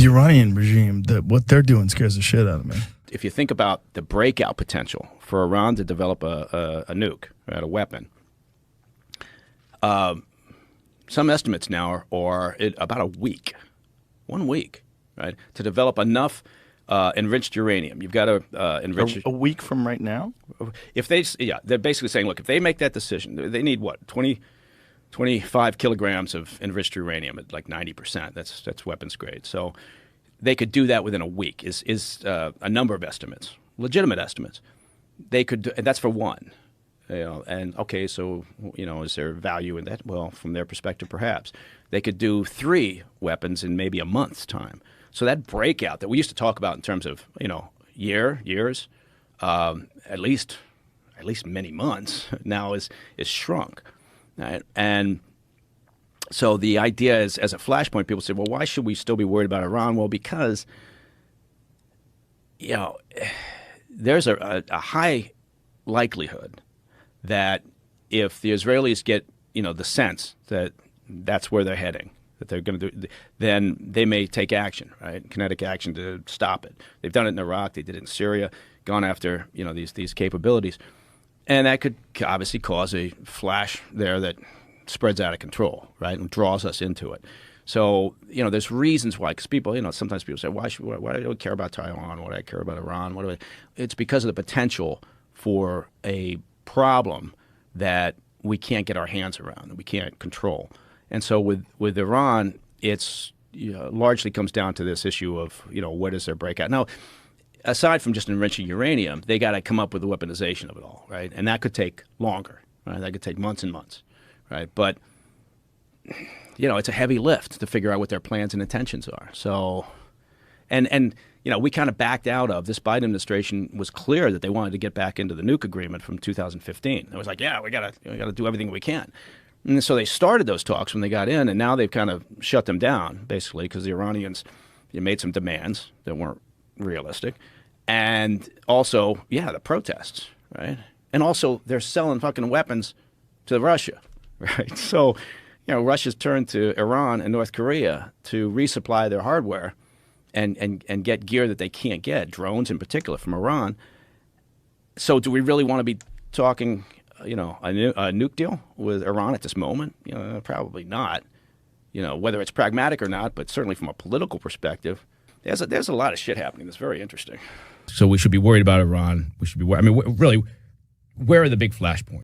The Iranian regime, what they're doing scares the shit out of me. If you think about the breakout potential for Iran to develop a nuke, right, a weapon, some estimates now are about a week, 1 week, right, to develop enough enriched uranium. You've got to enrich a week from right now. If they're basically saying, look, if they make that decision, they need what 25 kilograms of enriched uranium at like 90%. That's weapons grade. So they could do that within a week. Is a number of estimates, legitimate estimates. They could, and that's for one. And okay, so is there value in that? Well, from their perspective, perhaps they could do 3 weapons in maybe a month's time. So that breakout that we used to talk about in terms of years, at least many months now is shrunk, right? And so the idea is, as a flashpoint, people say, well, why should we still be worried about Iran? Well, because there's a high likelihood that if the Israelis get the sense that that's where they're heading, that they're going to do, then they may take action, right? Kinetic action to stop it. They've done it in Iraq. They did it in Syria. Gone after these capabilities, and that could obviously cause a flash there that spreads out of control, right, and draws us into it. So there's reasons why, because people, sometimes people say, why do I care about Taiwan? Why do I care about Iran? It's because of the potential for a problem that we can't get our hands around, that we can't control. And so with Iran, it's largely comes down to this issue of what is their breakout. Now, aside from just enriching uranium, they got to come up with the weaponization of it all, right? And that could take longer, right? That could take months and months, right? But it's a heavy lift to figure out what their plans and intentions are. So, and we kind of backed out of this. Biden administration was clear that they wanted to get back into the nuke agreement from 2015. It was like, yeah, we gotta do everything we can. And so they started those talks when they got in, and now they've kind of shut them down, basically, because the Iranians made some demands that weren't realistic. And also, the protests, right? And also, they're selling fucking weapons to Russia, right? So, Russia's turned to Iran and North Korea to resupply their hardware and get gear that they can't get, drones in particular, from Iran. So do we really want to be talking a nuke deal with Iran at this moment? Probably not. Whether it's pragmatic or not, but certainly from a political perspective, there's a lot of shit happening that's very interesting. So we should be worried about Iran. We should be worried. I mean, really, where are the big flashpoints?